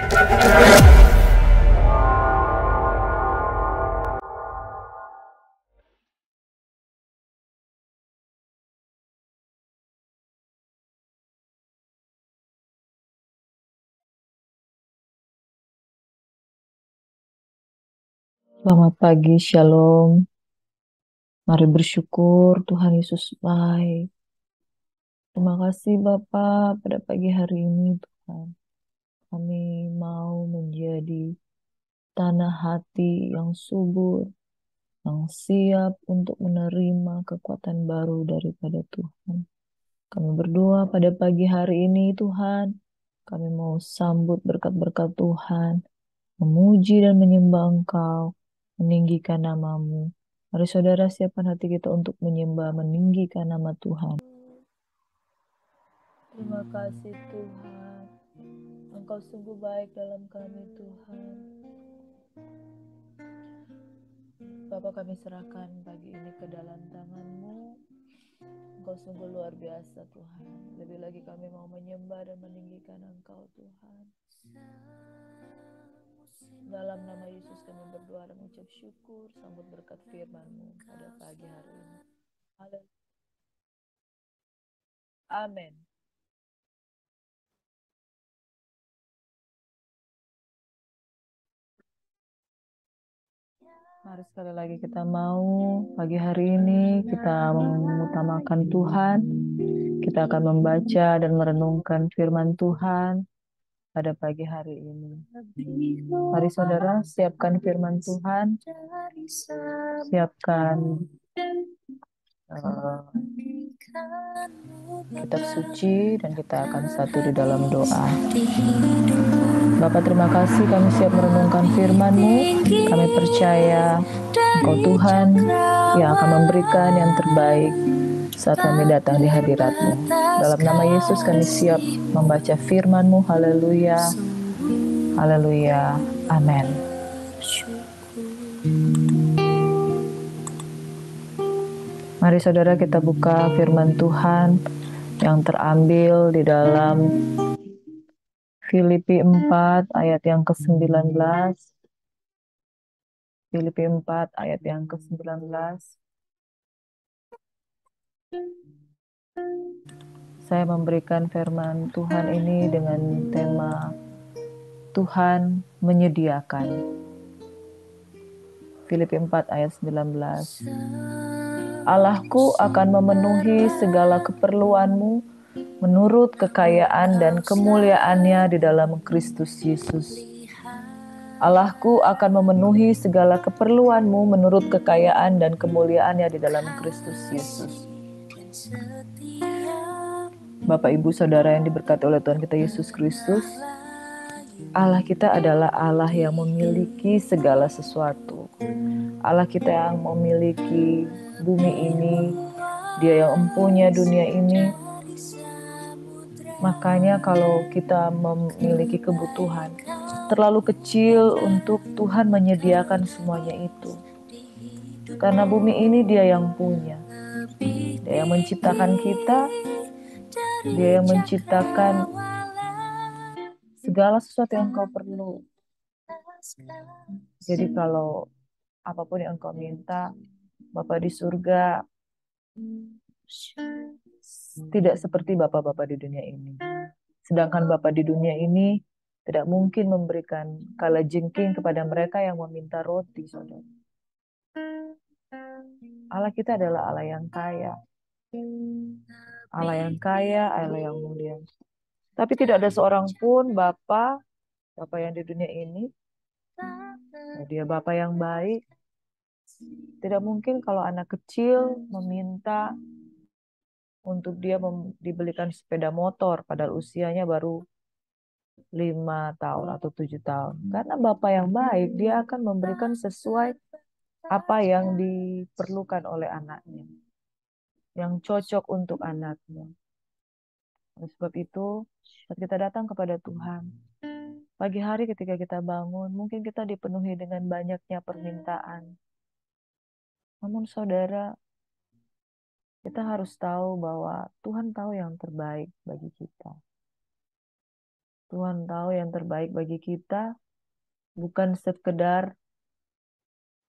Selamat pagi, Shalom. Mari bersyukur, Tuhan Yesus baik. Terima kasih Bapak pada pagi hari ini, Tuhan. Kami mau menjadi tanah hati yang subur, yang siap untuk menerima kekuatan baru daripada Tuhan. Kami berdoa pada pagi hari ini, Tuhan. Kami mau sambut berkat-berkat Tuhan, memuji dan menyembah Engkau, meninggikan namamu. Mari saudara siapkan hati kita untuk menyembah, meninggikan nama Tuhan. Terima kasih Tuhan, Engkau sungguh baik dalam kami Tuhan. Bapak kami serahkan pagi ini ke dalam tangan-Mu. Engkau sungguh luar biasa Tuhan. Lebih lagi kami mau menyembah dan meninggikan Engkau Tuhan. Dalam nama Yesus kami berdoa dan mengucap syukur, sambut berkat firman-Mu pada pagi hari ini. Amin. Mari sekali lagi kita mau pagi hari ini kita mengutamakan Tuhan. Kita akan membaca dan merenungkan firman Tuhan pada pagi hari ini. Mari saudara siapkan firman Tuhan. Siapkan kitab suci dan kita akan satu di dalam doa. Bapa terima kasih kami siap merenungkan firman-Mu. Kami percaya Engkau Tuhan yang akan memberikan yang terbaik saat kami datang di hadirat-Mu. Dalam nama Yesus kami siap membaca firman-Mu. Haleluya. Haleluya. Amin. Mari saudara kita buka firman Tuhan yang terambil di dalam Filipi 4 ayat yang ke-19. Filipi 4 ayat yang ke-19. Saya memberikan firman Tuhan ini dengan tema Tuhan menyediakan. Filipi 4 ayat 19. Allahku akan memenuhi segala keperluanmu menurut kekayaan dan kemuliaannya di dalam Kristus Yesus. Allahku akan memenuhi segala keperluanmu menurut kekayaan dan kemuliaannya di dalam Kristus Yesus. Bapak, Ibu, Saudara yang diberkati oleh Tuhan kita Yesus Kristus, Allah kita adalah Allah yang memiliki segala sesuatu. Allah kita yang memiliki bumi ini, Dia yang mempunyai dunia ini. Makanya kalau kita memiliki kebutuhan, terlalu kecil untuk Tuhan menyediakan semuanya itu. Karena bumi ini Dia yang punya. Dia yang menciptakan kita, Dia yang menciptakan segala sesuatu yang kau perlu. Jadi kalau apapun yang engkau minta, Bapa di surga tidak seperti Bapak-Bapak di dunia ini. Sedangkan Bapa di dunia ini tidak mungkin memberikan kalajengking kepada mereka yang meminta roti, saudara. Allah kita adalah Allah yang kaya. Allah yang kaya, Allah yang mulia. Tapi tidak ada seorang pun Bapa yang di dunia ini, Dia Bapa yang baik. Tidak mungkin kalau anak kecil meminta untuk dia dibelikan sepeda motor padahal usianya baru 5 tahun atau 7 tahun. Karena Bapa yang baik, Dia akan memberikan sesuai apa yang diperlukan oleh anaknya, yang cocok untuk anaknya. Oleh sebab itu, saat kita datang kepada Tuhan, pagi hari ketika kita bangun, mungkin kita dipenuhi dengan banyaknya permintaan. Namun saudara, kita harus tahu bahwa Tuhan tahu yang terbaik bagi kita. Tuhan tahu yang terbaik bagi kita, bukan sekedar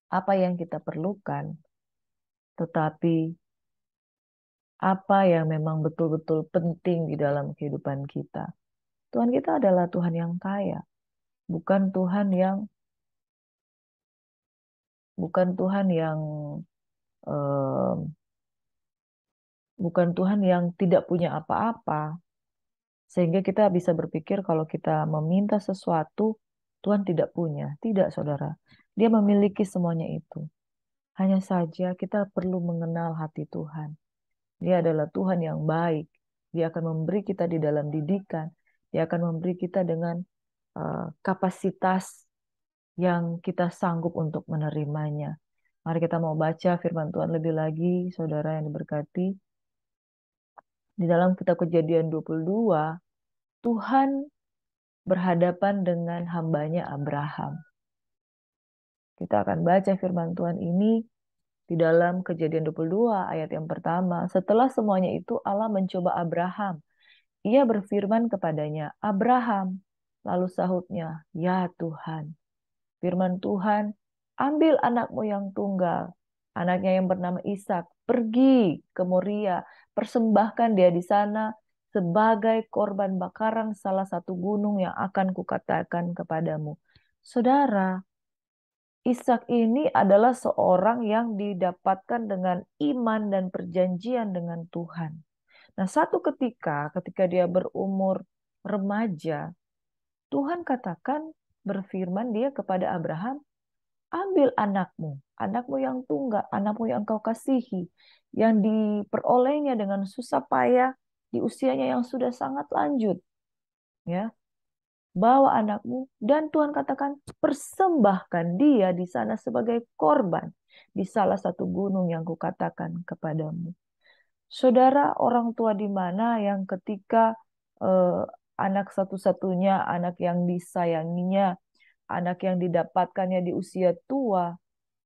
apa yang kita perlukan, tetapi apa yang memang betul-betul penting di dalam kehidupan kita. Tuhan kita adalah Tuhan yang kaya, bukan Tuhan yang bukan Tuhan yang eh, bukan Tuhan yang tidak punya apa-apa, sehingga kita bisa berpikir kalau kita meminta sesuatu, Tuhan tidak punya. Tidak, saudara. Dia memiliki semuanya itu. Hanya saja kita perlu mengenal hati Tuhan. Dia adalah Tuhan yang baik. Dia akan memberi kita di dalam didikan. Dia akan memberi kita dengan kapasitas yang kita sanggup untuk menerimanya. Mari kita mau baca firman Tuhan lebih lagi, saudara yang diberkati. Di dalam kitab Kejadian 22, Tuhan berhadapan dengan hambanya Abraham. Kita akan baca firman Tuhan ini di dalam Kejadian 22 ayat yang pertama. Setelah semuanya itu Allah mencoba Abraham. Ia berfirman kepadanya, Abraham. Lalu sahutnya, ya Tuhan. Firman Tuhan, ambil anakmu yang tunggal, anaknya yang bernama Ishak, pergi ke Moria, persembahkan dia di sana sebagai korban bakaran salah satu gunung yang akan kukatakan kepadamu. Saudara, Ishak ini adalah seorang yang didapatkan dengan iman dan perjanjian dengan Tuhan. Nah, satu ketika dia berumur remaja, Tuhan katakan berfirman dia kepada Abraham, ambil anakmu, anakmu yang tunggal, anakmu yang kau kasihi, yang diperolehnya dengan susah payah di usianya yang sudah sangat lanjut, ya. Bawa anakmu dan Tuhan katakan persembahkan dia di sana sebagai korban di salah satu gunung yang kukatakan kepadamu. Saudara, orang tua di mana yang ketika eh, anak satu-satunya, anak yang disayanginya, anak yang didapatkannya di usia tua,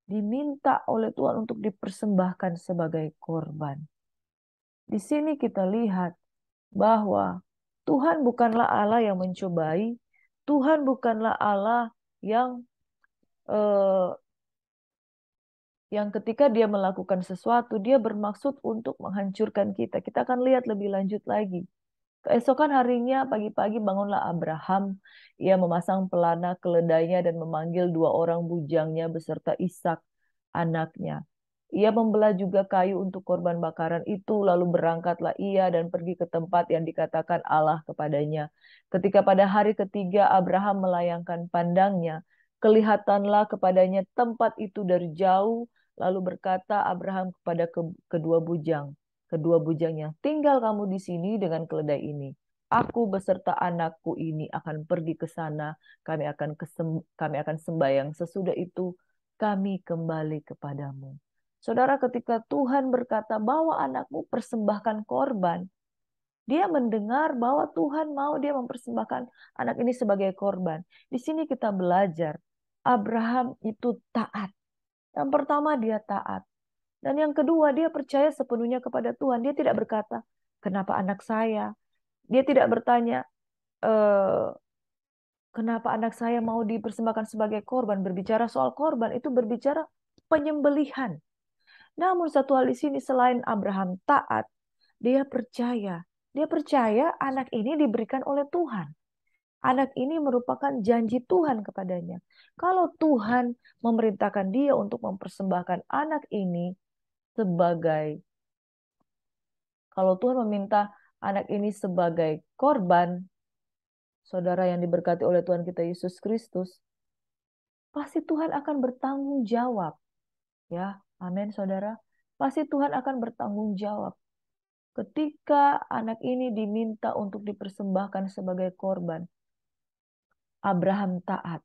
diminta oleh Tuhan untuk dipersembahkan sebagai korban. Di sini kita lihat bahwa Tuhan bukanlah Allah yang mencobai, Tuhan bukanlah Allah yang eh, yang ketika dia melakukan sesuatu, dia bermaksud untuk menghancurkan kita. Kita akan lihat lebih lanjut lagi. Keesokan harinya pagi-pagi bangunlah Abraham. Ia memasang pelana keledainya dan memanggil dua orang bujangnya beserta Ishak anaknya. Ia membelah juga kayu untuk korban bakaran itu, lalu berangkatlah ia dan pergi ke tempat yang dikatakan Allah kepadanya. Ketika pada hari ketiga Abraham melayangkan pandangnya, kelihatanlah kepadanya tempat itu dari jauh, lalu berkata Abraham kepada kedua bujangnya, tinggal kamu di sini dengan keledai ini. Aku beserta anakku ini akan pergi ke sana. Kami akan sembahyang. Sesudah itu kami kembali kepadamu. Saudara, ketika Tuhan berkata, bawa anakmu persembahkan korban, dia mendengar bahwa Tuhan mau dia mempersembahkan anak ini sebagai korban. Di sini kita belajar, Abraham itu taat. Yang pertama dia taat. Dan yang kedua dia percaya sepenuhnya kepada Tuhan. Dia tidak berkata, kenapa anak saya? Dia tidak bertanya, eh, kenapa anak saya mau dipersembahkan sebagai korban. Berbicara soal korban itu berbicara penyembelihan. Namun satu hal di sini selain Abraham taat, dia percaya. Dia percaya anak ini diberikan oleh Tuhan. Anak ini merupakan janji Tuhan kepadanya. Kalau Tuhan memerintahkan dia untuk mempersembahkan anak ini sebagai, kalau Tuhan meminta anak ini sebagai korban, saudara yang diberkati oleh Tuhan kita Yesus Kristus, pasti Tuhan akan bertanggung jawab. Ya, amin saudara. Pasti Tuhan akan bertanggung jawab. Ketika anak ini diminta untuk dipersembahkan sebagai korban, Abraham taat.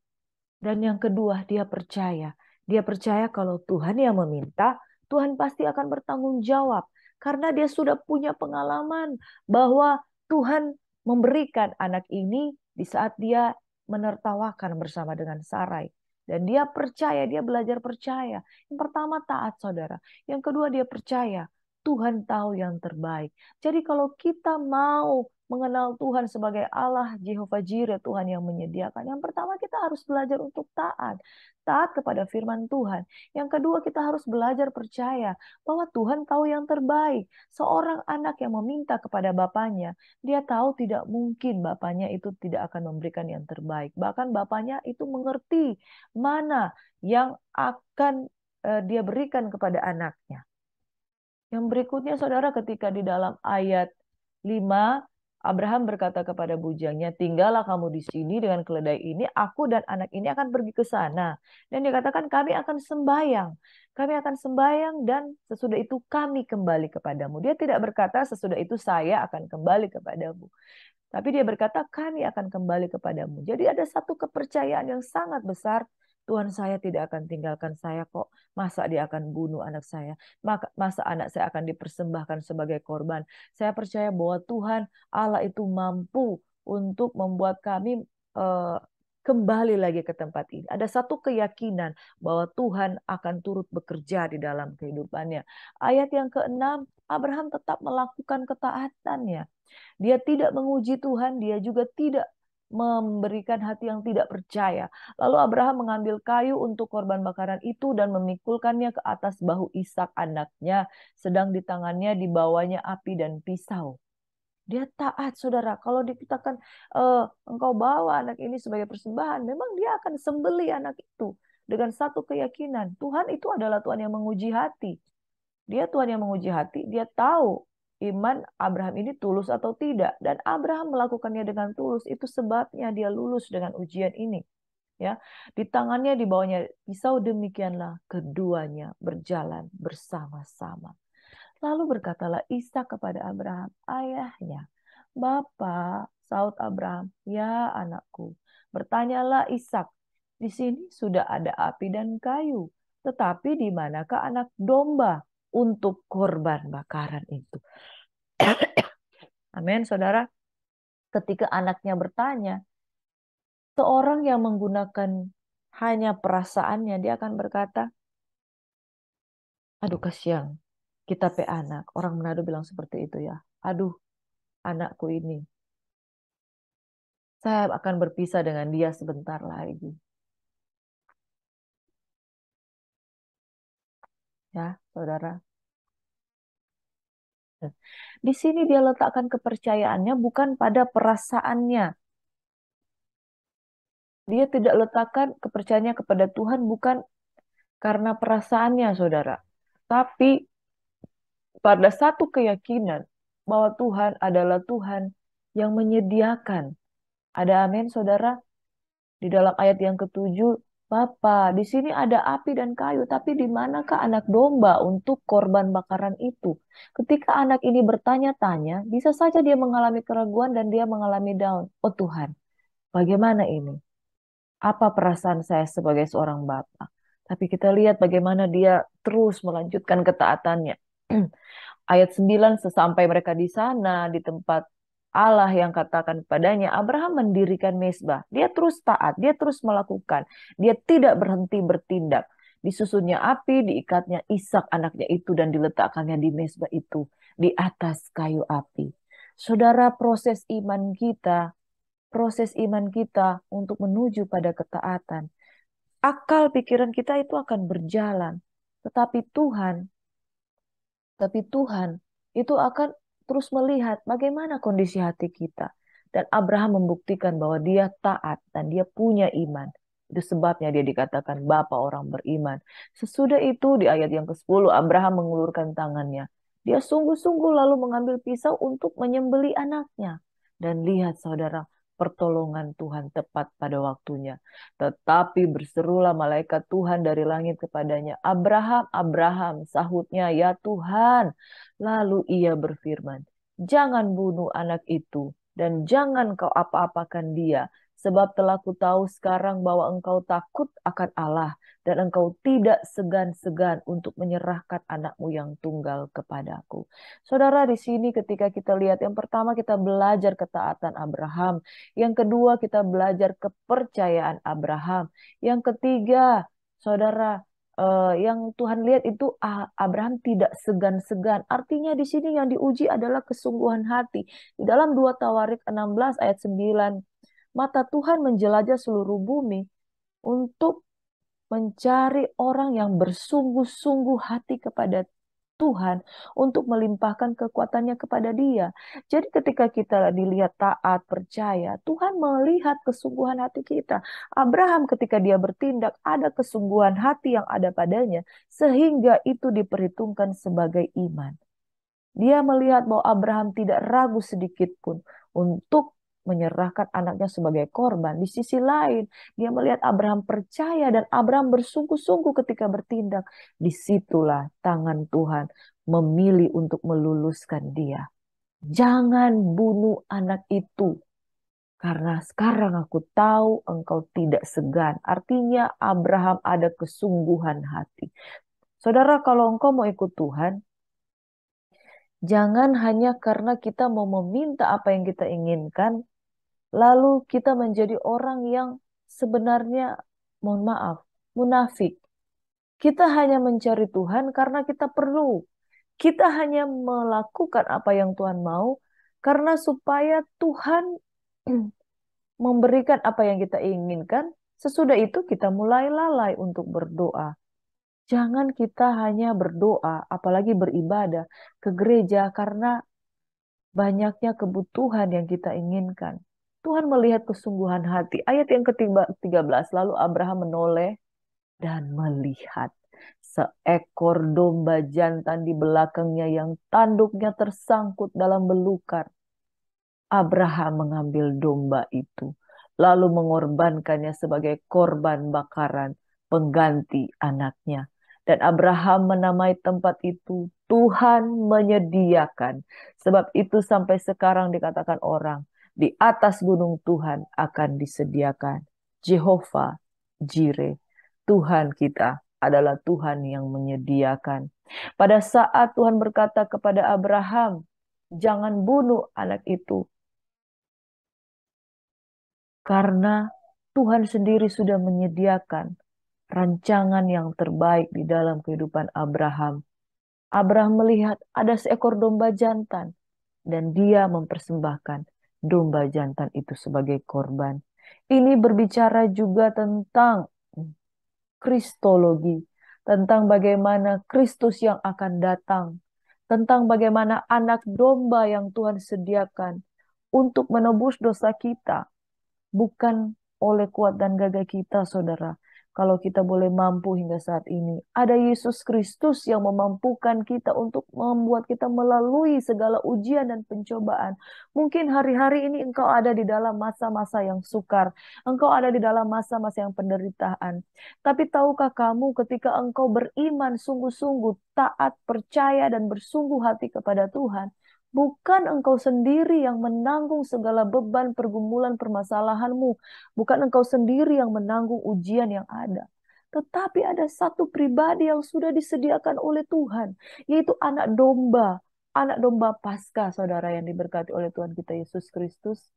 Dan yang kedua, dia percaya. Dia percaya kalau Tuhan yang meminta, Tuhan pasti akan bertanggung jawab. Karena dia sudah punya pengalaman bahwa Tuhan memberikan anak ini di saat dia menertawakan bersama dengan Sarai. Dan dia percaya, dia belajar percaya. Yang pertama taat saudara. Yang kedua dia percaya Tuhan tahu yang terbaik. Jadi kalau kita mau mengenal Tuhan sebagai Allah Jehovah Jireh, Tuhan yang menyediakan. Yang pertama kita harus belajar untuk taat. Taat kepada firman Tuhan. Yang kedua kita harus belajar percaya bahwa Tuhan tahu yang terbaik. Seorang anak yang meminta kepada bapaknya, dia tahu tidak mungkin bapaknya itu tidak akan memberikan yang terbaik. Bahkan bapaknya itu mengerti mana yang akan dia berikan kepada anaknya. Yang berikutnya saudara, ketika di dalam ayat 5, Abraham berkata kepada bujangnya, tinggallah kamu di sini dengan keledai ini, aku dan anak ini akan pergi ke sana. Dan dia katakan, kami akan sembahyang. Kami akan sembahyang dan sesudah itu kami kembali kepadamu. Dia tidak berkata sesudah itu saya akan kembali kepadamu. Tapi dia berkata kami akan kembali kepadamu. Jadi ada satu kepercayaan yang sangat besar. Tuhan saya tidak akan tinggalkan saya kok. Masa dia akan bunuh anak saya? Masa anak saya akan dipersembahkan sebagai korban? Saya percaya bahwa Tuhan Allah itu mampu untuk membuat kami eh, kembali lagi ke tempat ini. Ada satu keyakinan bahwa Tuhan akan turut bekerja di dalam kehidupannya. Ayat yang ke-6, Abraham tetap melakukan ketaatannya. Dia tidak menguji Tuhan, dia juga tidak memberikan hati yang tidak percaya. Lalu Abraham mengambil kayu untuk korban bakaran itu dan memikulkannya ke atas bahu Ishak anaknya, sedang di tangannya dibawanya api dan pisau. Dia taat, saudara. Kalau dikatakan engkau bawa anak ini sebagai persembahan, memang dia akan sembeli anak itu dengan satu keyakinan. Tuhan itu adalah Tuhan yang menguji hati. Dia Tuhan yang menguji hati, dia tahu iman Abraham ini tulus atau tidak. Dan Abraham melakukannya dengan tulus, itu sebabnya dia lulus dengan ujian ini. Ya, di tangannya, di bawahnya pisau, demikianlah keduanya berjalan bersama-sama. Lalu berkatalah Ishak kepada Abraham, ayahnya. Bapa, saud Abraham, ya anakku. Bertanyalah Ishak, di sini sudah ada api dan kayu, tetapi di manakah anak domba untuk korban bakaran itu? Amin, saudara. Ketika anaknya bertanya, seorang yang menggunakan hanya perasaannya, dia akan berkata, aduh kasihan, kita pe anak. Orang Manado bilang seperti itu ya. Aduh, anakku ini. Saya akan berpisah dengan dia sebentar lagi. Ya, saudara. Di sini dia letakkan kepercayaannya bukan pada perasaannya. Dia tidak letakkan kepercayaannya kepada Tuhan bukan karena perasaannya, saudara. Tapi pada satu keyakinan bahwa Tuhan adalah Tuhan yang menyediakan. Ada amin, saudara? Di dalam ayat yang ketujuh, Bapa, di sini ada api dan kayu, tapi di manakah anak domba untuk korban bakaran itu? Ketika anak ini bertanya-tanya, bisa saja dia mengalami keraguan dan dia mengalami down. Oh Tuhan, bagaimana ini? Apa perasaan saya sebagai seorang bapa? Tapi kita lihat bagaimana dia terus melanjutkan ketaatannya. Ayat 9, sesampai mereka di sana, di tempat Allah yang katakan padanya, Abraham mendirikan mezbah. Dia terus taat, dia terus melakukan. Dia tidak berhenti bertindak. Disusunnya api, diikatnya Ishak anaknya itu dan diletakkannya di mezbah itu, di atas kayu api. Saudara, proses iman kita untuk menuju pada ketaatan. Akal pikiran kita itu akan berjalan. Tetapi Tuhan itu akan terus melihat bagaimana kondisi hati kita. Dan Abraham membuktikan bahwa dia taat dan dia punya iman. Itu sebabnya dia dikatakan bapa orang beriman. Sesudah itu di ayat yang ke-10 Abraham mengulurkan tangannya. Dia sungguh-sungguh lalu mengambil pisau untuk menyembeli anaknya. Dan lihat saudara, pertolongan Tuhan tepat pada waktunya. Tetapi berserulah malaikat Tuhan dari langit kepadanya, Abraham, Abraham, sahutnya, ya Tuhan. Lalu ia berfirman, jangan bunuh anak itu, dan jangan kau apa-apakan dia, sebab telah ku tahu sekarang bahwa engkau takut akan Allah, dan engkau tidak segan-segan untuk menyerahkan anakmu yang tunggal kepadaku. Saudara, di sini ketika kita lihat, yang pertama kita belajar ketaatan Abraham, yang kedua kita belajar kepercayaan Abraham, yang ketiga, saudara, yang Tuhan lihat itu Abraham tidak segan-segan. Artinya di sini yang diuji adalah kesungguhan hati. Di dalam 2 Tawarik 16 ayat 9, mata Tuhan menjelajah seluruh bumi untuk mencari orang yang bersungguh-sungguh hati kepada Tuhan untuk melimpahkan kekuatannya kepada Dia. Jadi ketika kita dilihat taat, percaya, Tuhan melihat kesungguhan hati kita. Abraham ketika dia bertindak ada kesungguhan hati yang ada padanya sehingga itu diperhitungkan sebagai iman. Dia melihat bahwa Abraham tidak ragu sedikit pun untuk menyerahkan anaknya sebagai korban. Di sisi lain, dia melihat Abraham percaya dan Abraham bersungguh-sungguh ketika bertindak. Disitulah tangan Tuhan memilih untuk meluluskan dia. Jangan bunuh anak itu. Karena sekarang aku tahu engkau tidak segan. Artinya Abraham ada kesungguhan hati. Saudara, kalau engkau mau ikut Tuhan, jangan hanya karena kita mau meminta apa yang kita inginkan, lalu kita menjadi orang yang sebenarnya, mohon maaf, munafik. Kita hanya mencari Tuhan karena kita perlu. Kita hanya melakukan apa yang Tuhan mau karena supaya Tuhan memberikan apa yang kita inginkan. Sesudah itu kita mulai lalai untuk berdoa. Jangan kita hanya berdoa, apalagi beribadah ke gereja karena banyaknya kebutuhan yang kita inginkan. Tuhan melihat kesungguhan hati. Ayat yang ke-13, lalu Abraham menoleh dan melihat seekor domba jantan di belakangnya yang tanduknya tersangkut dalam belukar. Abraham mengambil domba itu, lalu mengorbankannya sebagai korban bakaran pengganti anaknya. Dan Abraham menamai tempat itu Tuhan menyediakan. Sebab itu sampai sekarang dikatakan orang, di atas gunung Tuhan akan disediakan. Jehovah Jireh, Tuhan kita adalah Tuhan yang menyediakan. Pada saat Tuhan berkata kepada Abraham, jangan bunuh anak itu, karena Tuhan sendiri sudah menyediakan rancangan yang terbaik di dalam kehidupan Abraham. Abraham melihat ada seekor domba jantan dan dia mempersembahkan domba jantan itu sebagai korban. Ini berbicara juga tentang kristologi, tentang bagaimana Kristus yang akan datang, tentang bagaimana anak domba yang Tuhan sediakan untuk menebus dosa kita, bukan oleh kuat dan gagah kita, saudara. Kalau kita boleh mampu hingga saat ini, ada Yesus Kristus yang memampukan kita untuk membuat kita melalui segala ujian dan pencobaan. Mungkin hari-hari ini engkau ada di dalam masa-masa yang sukar, engkau ada di dalam masa-masa yang penderitaan. Tapi tahukah kamu ketika engkau beriman sungguh-sungguh, taat, percaya, dan bersungguh hati kepada Tuhan, bukan engkau sendiri yang menanggung segala beban pergumulan permasalahanmu. Bukan engkau sendiri yang menanggung ujian yang ada. Tetapi ada satu pribadi yang sudah disediakan oleh Tuhan. Yaitu anak domba. Anak domba Paskah, saudara yang diberkati oleh Tuhan kita Yesus Kristus.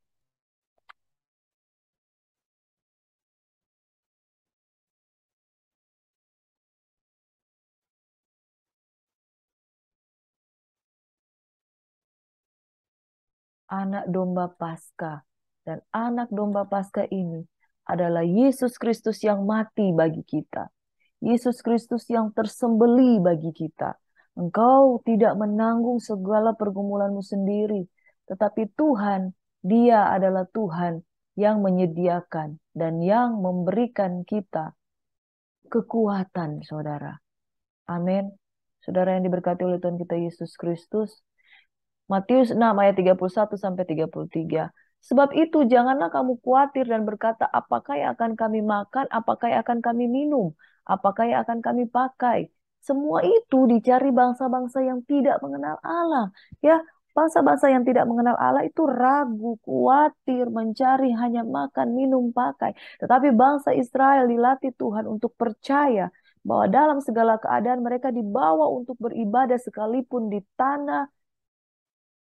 Anak domba Paskah. Dan anak domba Paskah ini adalah Yesus Kristus yang mati bagi kita. Yesus Kristus yang tersembelih bagi kita. Engkau tidak menanggung segala pergumulanmu sendiri, tetapi Tuhan, Dia adalah Tuhan yang menyediakan dan yang memberikan kita kekuatan, saudara. Amin. Saudara yang diberkati oleh Tuhan kita Yesus Kristus. Matius 6 ayat 31 sampai 33. Sebab itu janganlah kamu khawatir dan berkata, apakah yang akan kami makan, apakah yang akan kami minum, apakah yang akan kami pakai. Semua itu dicari bangsa-bangsa yang tidak mengenal Allah. Ya, bangsa-bangsa yang tidak mengenal Allah itu ragu, khawatir, mencari hanya makan, minum, pakai. Tetapi bangsa Israel dilatih Tuhan untuk percaya bahwa dalam segala keadaan mereka dibawa untuk beribadah sekalipun di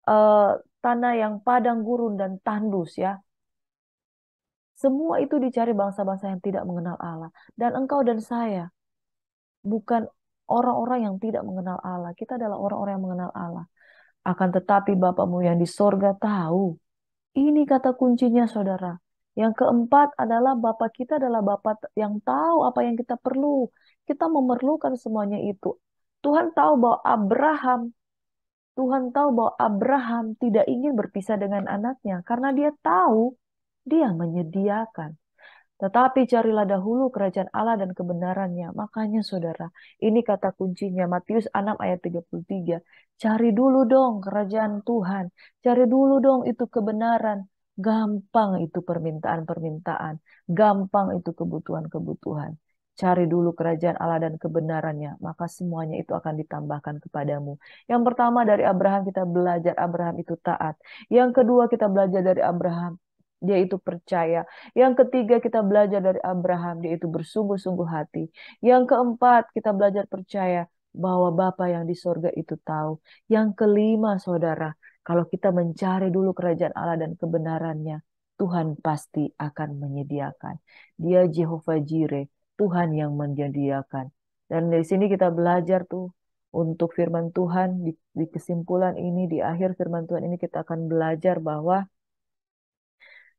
eh, tanah yang padang gurun dan tandus ya. Semua itu dicari bangsa-bangsa yang tidak mengenal Allah. Dan engkau dan saya bukan orang-orang yang tidak mengenal Allah. Kita adalah orang-orang yang mengenal Allah. Akan tetapi Bapamu yang di sorga tahu. Ini kata kuncinya, saudara. Yang keempat adalah Bapa kita adalah Bapa yang tahu apa yang kita perlu. Kita memerlukan semuanya itu. Tuhan tahu bahwa Abraham tidak ingin berpisah dengan anaknya karena dia tahu dia menyediakan. Tetapi carilah dahulu kerajaan Allah dan kebenarannya. Makanya saudara, ini kata kuncinya Matius 6 ayat 33. Cari dulu dong kerajaan Tuhan. Cari dulu dong itu kebenaran. Gampang itu permintaan-permintaan. Gampang itu kebutuhan-kebutuhan. Cari dulu kerajaan Allah dan kebenarannya. Maka semuanya itu akan ditambahkan kepadamu. Yang pertama dari Abraham kita belajar Abraham itu taat. Yang kedua kita belajar dari Abraham. Dia itu percaya. Yang ketiga kita belajar dari Abraham, dia itu bersungguh-sungguh hati. Yang keempat kita belajar percaya bahwa Bapa yang di sorga itu tahu. Yang kelima saudara, kalau kita mencari dulu kerajaan Allah dan kebenarannya, Tuhan pasti akan menyediakan. Dia Jehovah Jireh, Tuhan yang menyediakan. Dan dari sini kita belajar tuh untuk firman Tuhan di kesimpulan ini, di akhir firman Tuhan ini kita akan belajar bahwa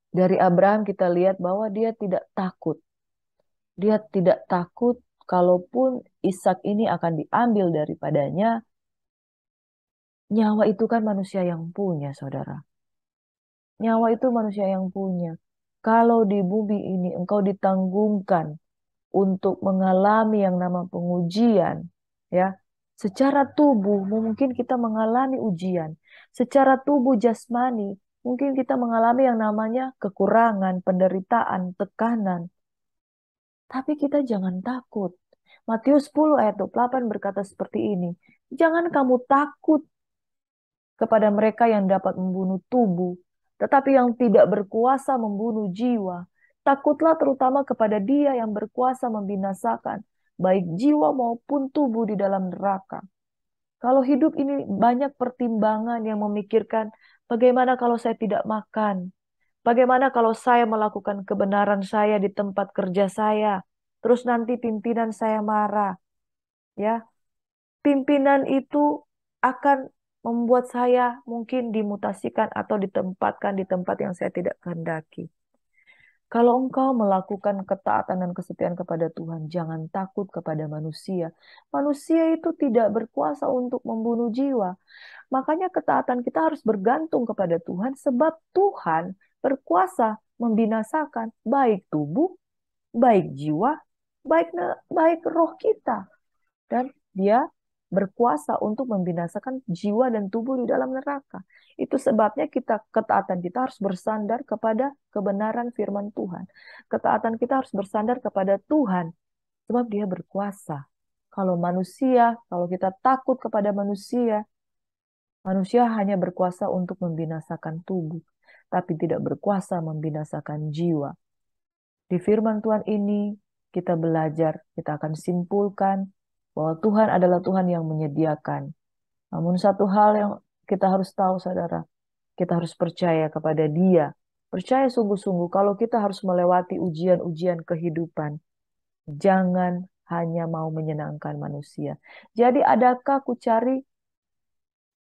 dari Abraham kita lihat bahwa dia tidak takut. Dia tidak takut kalaupun Ishak ini akan diambil daripadanya. Nyawa itu kan manusia yang punya, saudara. Nyawa itu manusia yang punya. Kalau di bumi ini engkau ditanggungkan untuk mengalami yang nama pengujian, ya. Secara tubuh mungkin kita mengalami ujian. Secara tubuh jasmani mungkin kita mengalami yang namanya kekurangan, penderitaan, tekanan. Tapi kita jangan takut. Matius 10 ayat 28 berkata seperti ini. Jangan kamu takut kepada mereka yang dapat membunuh tubuh, tetapi yang tidak berkuasa membunuh jiwa. Takutlah terutama kepada Dia yang berkuasa membinasakan, baik jiwa maupun tubuh di dalam neraka. Kalau hidup ini banyak pertimbangan yang memikirkan, bagaimana kalau saya tidak makan? Bagaimana kalau saya melakukan kebenaran saya di tempat kerja saya? Terus nanti pimpinan saya marah, ya. Pimpinan itu akan membuat saya mungkin dimutasikan atau ditempatkan di tempat yang saya tidak kehendaki. Kalau engkau melakukan ketaatan dan kesetiaan kepada Tuhan, jangan takut kepada manusia. Manusia itu tidak berkuasa untuk membunuh jiwa. Makanya ketaatan kita harus bergantung kepada Tuhan, sebab Tuhan berkuasa membinasakan baik tubuh, baik jiwa, baik roh kita. Dan dia berkuasa untuk membinasakan jiwa dan tubuh di dalam neraka. Itu sebabnya ketaatan kita harus bersandar kepada kebenaran firman Tuhan. Ketaatan kita harus bersandar kepada Tuhan, sebab dia berkuasa. Kalau kita takut kepada manusia, manusia hanya berkuasa untuk membinasakan tubuh, tapi tidak berkuasa membinasakan jiwa. Di firman Tuhan ini kita belajar, kita akan simpulkan bahwa Tuhan adalah Tuhan yang menyediakan. Namun satu hal yang kita harus tahu, saudara, kita harus percaya kepada Dia. Percaya sungguh-sungguh kalau kita harus melewati ujian-ujian kehidupan. Jangan hanya mau menyenangkan manusia. Jadi adakah ku cari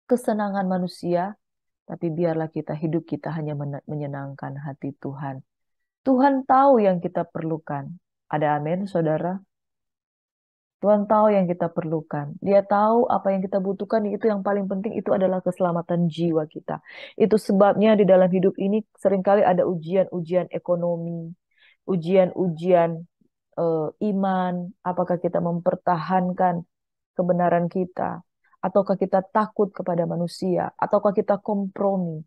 kesenangan manusia, tapi biarlah hidup kita hanya menyenangkan hati Tuhan. Tuhan tahu yang kita perlukan. Ada amin, saudara? Tuhan tahu yang kita perlukan. Dia tahu apa yang kita butuhkan, itu yang paling penting itu adalah keselamatan jiwa kita. Itu sebabnya di dalam hidup ini seringkali ada ujian-ujian ekonomi, ujian-ujian iman, apakah kita mempertahankan kebenaran kita, ataukah kita takut kepada manusia, ataukah kita kompromi.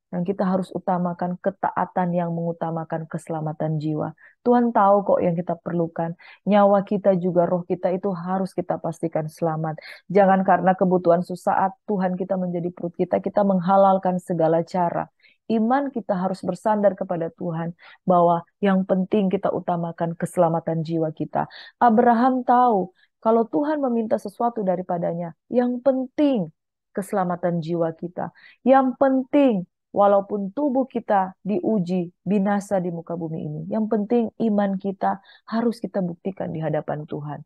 Dan kita harus utamakan ketaatan yang mengutamakan keselamatan jiwa. Tuhan tahu kok yang kita perlukan. Nyawa kita juga, roh kita itu harus kita pastikan selamat. Jangan karena kebutuhan sesaat Tuhan kita menjadi perut kita menghalalkan segala cara. Iman kita harus bersandar kepada Tuhan bahwa yang penting kita utamakan keselamatan jiwa kita. Abraham tahu kalau Tuhan meminta sesuatu daripadanya, yang penting keselamatan jiwa kita. Yang penting walaupun tubuh kita diuji, binasa di muka bumi ini. Yang penting iman kita harus kita buktikan di hadapan Tuhan.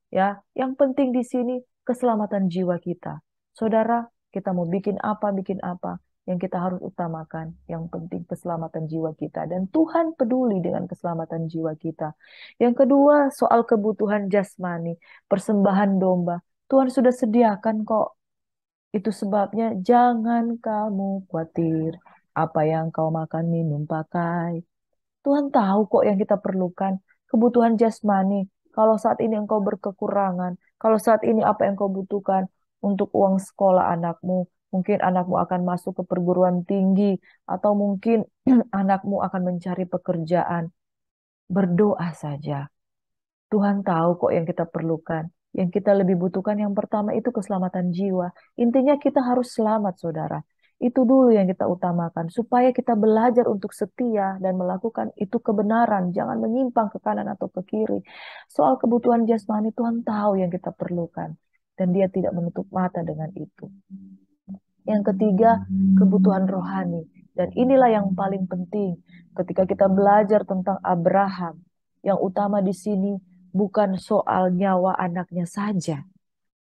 Ya, yang penting di sini keselamatan jiwa kita. Saudara, kita mau bikin apa, yang kita harus utamakan, yang penting keselamatan jiwa kita. Dan Tuhan peduli dengan keselamatan jiwa kita. Yang kedua, soal kebutuhan jasmani, persembahan domba. Tuhan sudah sediakan kok. Itu sebabnya jangan kamu khawatir apa yang kau makan, minum, pakai. Tuhan tahu kok yang kita perlukan, kebutuhan jasmani. Kalau saat ini engkau berkekurangan, kalau saat ini apa yang kau butuhkan untuk uang sekolah anakmu, mungkin anakmu akan masuk ke perguruan tinggi, atau mungkin anakmu akan mencari pekerjaan. Berdoa saja. Tuhan tahu kok yang kita perlukan. Yang kita lebih butuhkan yang pertama itu keselamatan jiwa. Intinya kita harus selamat, saudara. Itu dulu yang kita utamakan. Supaya kita belajar untuk setia dan melakukan itu kebenaran. Jangan menyimpang ke kanan atau ke kiri. Soal kebutuhan jasmani, Tuhan tahu yang kita perlukan. Dan dia tidak menutup mata dengan itu. Yang ketiga, kebutuhan rohani. Dan inilah yang paling penting. Ketika kita belajar tentang Abraham, yang utama di sini bukan soal nyawa anaknya saja,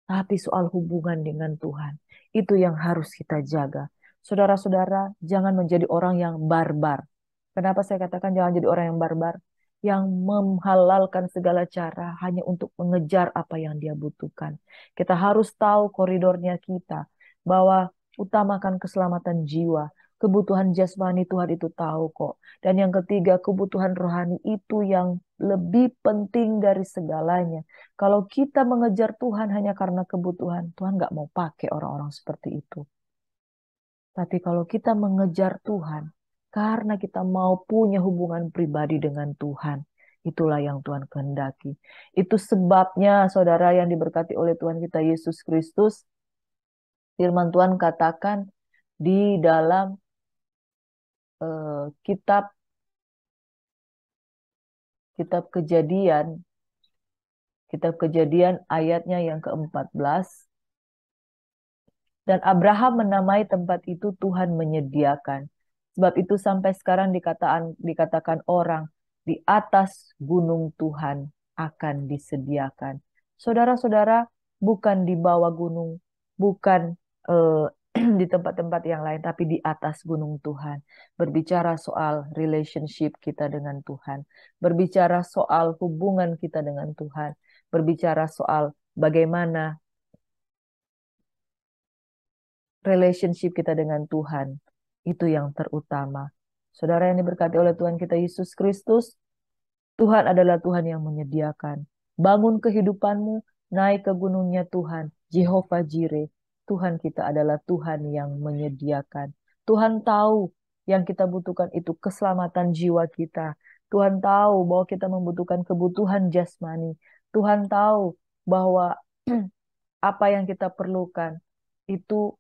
tapi soal hubungan dengan Tuhan. Itu yang harus kita jaga. Saudara-saudara, jangan menjadi orang yang barbar. Kenapa saya katakan jangan jadi orang yang barbar? Yang menghalalkan segala cara hanya untuk mengejar apa yang dia butuhkan. Kita harus tahu koridornya kita, bahwa utamakan keselamatan jiwa. Kebutuhan jasmani Tuhan itu tahu kok. Dan yang ketiga, kebutuhan rohani itu yang lebih penting dari segalanya. Kalau kita mengejar Tuhan hanya karena kebutuhan, Tuhan nggak mau pakai orang-orang seperti itu. Tapi kalau kita mengejar Tuhan, karena kita mau punya hubungan pribadi dengan Tuhan, itulah yang Tuhan kehendaki. Itu sebabnya, saudara yang diberkati oleh Tuhan kita Yesus Kristus, firman Tuhan katakan di dalam kitab kitab Kejadian, kitab Kejadian ayatnya yang ke-14. Dan Abraham menamai tempat itu Tuhan menyediakan. Sebab itu sampai sekarang dikatakan orang di atas gunung Tuhan akan disediakan. Saudara-saudara, bukan di bawah gunung, bukan di tempat-tempat yang lain, tapi di atas gunung Tuhan. Berbicara soal relationship kita dengan Tuhan. Berbicara soal hubungan kita dengan Tuhan. Berbicara soal bagaimana relationship kita dengan Tuhan. Itu yang terutama. Saudara yang diberkati oleh Tuhan kita Yesus Kristus, Tuhan adalah Tuhan yang menyediakan. Bangun kehidupanmu, naik ke gunungnya Tuhan, Jehovah Jireh. Tuhan kita adalah Tuhan yang menyediakan. Tuhan tahu yang kita butuhkan itu keselamatan jiwa kita. Tuhan tahu bahwa kita membutuhkan kebutuhan jasmani. Tuhan tahu bahwa apa yang kita perlukan itu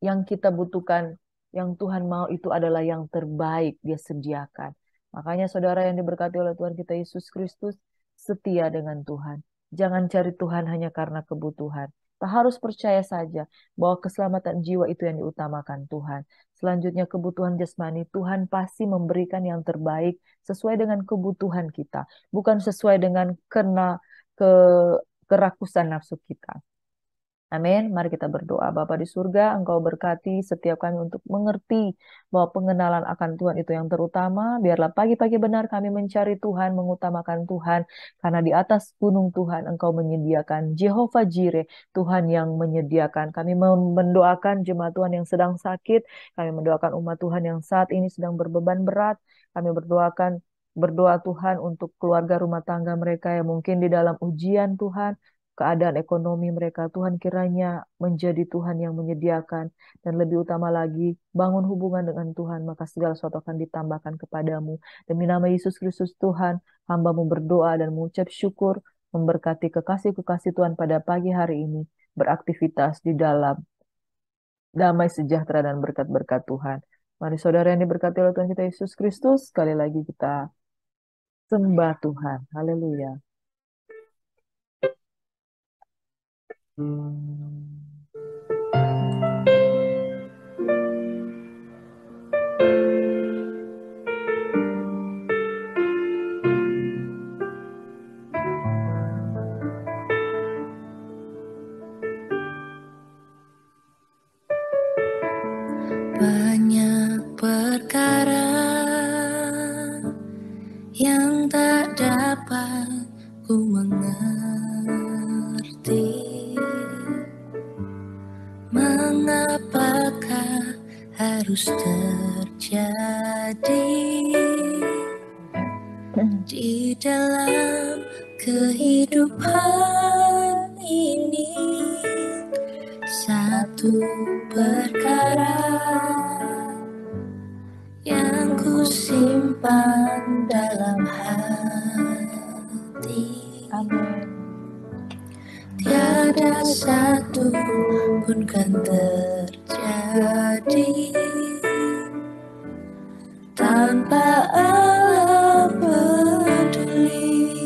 yang kita butuhkan, yang Tuhan mau itu adalah yang terbaik dia sediakan. Makanya saudara yang diberkati oleh Tuhan kita Yesus Kristus, setia dengan Tuhan. Jangan cari Tuhan hanya karena kebutuhan. Tak harus percaya saja bahwa keselamatan jiwa itu yang diutamakan Tuhan. Selanjutnya kebutuhan jasmani, Tuhan pasti memberikan yang terbaik sesuai dengan kebutuhan kita. Bukan sesuai dengan ke, kerakusan nafsu kita. Amin. Mari kita berdoa. Bapa di surga, Engkau berkati setiap kami untuk mengerti bahwa pengenalan akan Tuhan itu yang terutama. Biarlah pagi-pagi benar kami mencari Tuhan, mengutamakan Tuhan. Karena di atas gunung Tuhan Engkau menyediakan Jehovah Jireh, Tuhan yang menyediakan. Kami mendoakan jemaat Tuhan yang sedang sakit. Kami mendoakan umat Tuhan yang saat ini sedang berbeban berat. Kami berdoa Tuhan untuk keluarga rumah tangga mereka yang mungkin di dalam ujian Tuhan, keadaan ekonomi mereka. Tuhan kiranya menjadi Tuhan yang menyediakan. Dan lebih utama lagi, bangun hubungan dengan Tuhan, maka segala sesuatu akan ditambahkan kepadamu. Demi nama Yesus Kristus Tuhan, hamba-Mu berdoa dan mengucap syukur, memberkati kekasih-kekasih Tuhan pada pagi hari ini, beraktivitas di dalam damai sejahtera dan berkat-berkat Tuhan. Mari saudara yang diberkati oleh Tuhan kita Yesus Kristus, sekali lagi kita sembah Tuhan. Haleluya. yang tak dapat ku mengerti. Mengapakah harus terjadi di dalam kehidupan ini? Satu perkara yang ku simpan dalam hati. Amin. Tiada satu pun kan terjadi tanpa Allah peduli.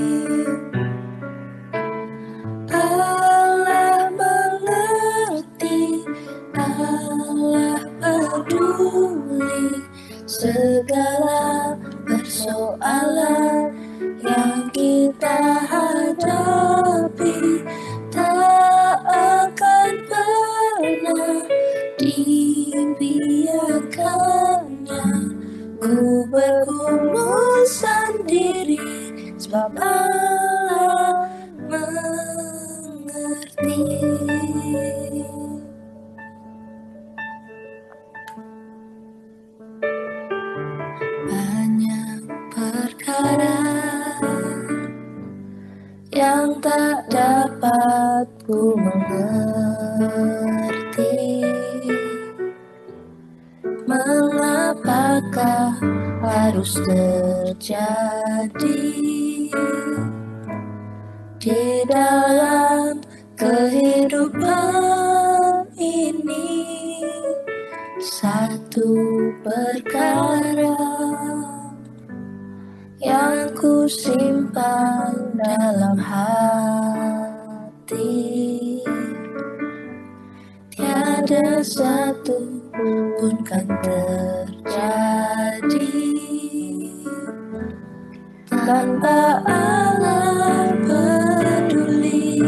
Allah mengerti, Allah peduli segala persoalan yang kita hadapi. Tak akan pernah dibiarkannya ku bergumul sendiri, sebab Allah mengerti. Banyak perkara yang tak dapat ku mengerti. Mengapakah harus terjadi di dalam kehidupan ini? Satu perkara yang ku simpan dalam hati. Tiada satu pun kan terjadi tanpa Allah peduli.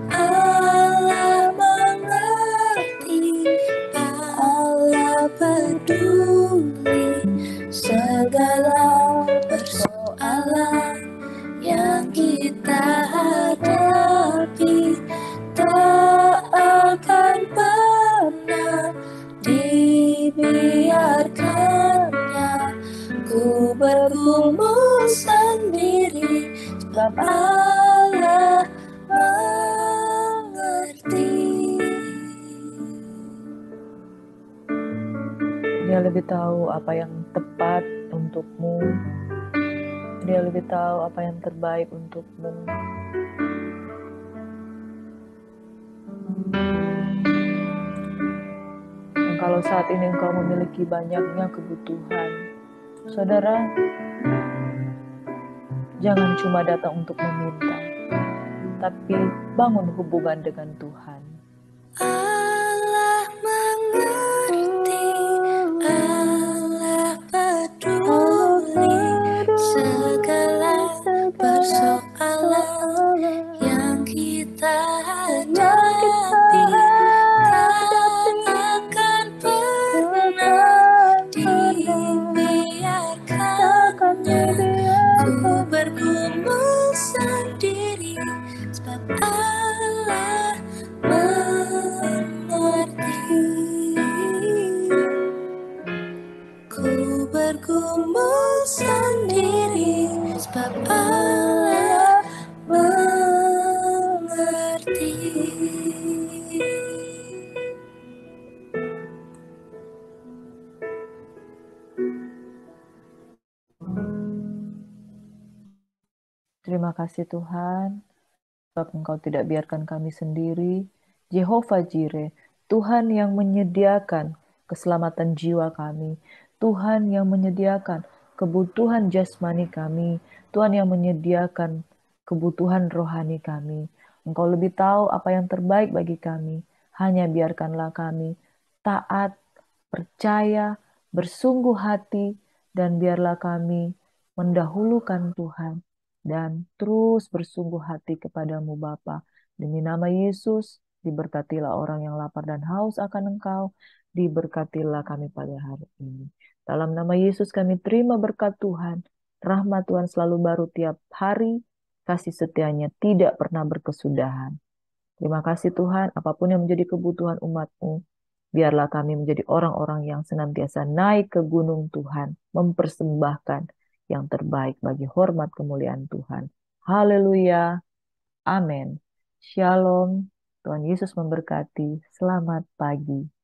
Allah mengerti, Allah peduli segala persoalan yang kita hadapi. Tak akan pernah dibiarkannya ku bergumul sendiri, sebab Allah mengerti. Dia lebih tahu apa yang tepat untukmu. Dia lebih tahu apa yang terbaik untukmu. Dan kalau saat ini engkau memiliki banyaknya kebutuhan, saudara, jangan cuma datang untuk meminta, tapi bangun hubungan dengan Tuhan. Allah mengerti, Allah peduli segala persoalan yang kita hadapi. Tak akan pernah dibiarkannya ku bergumul sendiri, sebab Allah mengerti. Ku bergumul sendiri, sebab Allah mengerti. Terima kasih Tuhan, sebab Engkau tidak biarkan kami sendiri. Jehovah Jireh, Tuhan yang menyediakan keselamatan jiwa kami, Tuhan yang menyediakan kebutuhan jasmani kami, Tuhan yang menyediakan kebutuhan rohani kami. Engkau lebih tahu apa yang terbaik bagi kami. Hanya biarkanlah kami taat, percaya, bersungguh hati, dan biarlah kami mendahulukan Tuhan dan terus bersungguh hati kepadamu Bapa. Demi nama Yesus, diberkatilah orang yang lapar dan haus akan Engkau, diberkatilah kami pada hari ini. Dalam nama Yesus kami terima berkat Tuhan. Rahmat Tuhan selalu baru tiap hari. Kasih setianya tidak pernah berkesudahan. Terima kasih Tuhan, apapun yang menjadi kebutuhan umat-Mu, biarlah kami menjadi orang-orang yang senantiasa naik ke gunung Tuhan, mempersembahkan yang terbaik bagi hormat kemuliaan Tuhan. Haleluya. Amin. Shalom. Tuhan Yesus memberkati. Selamat pagi.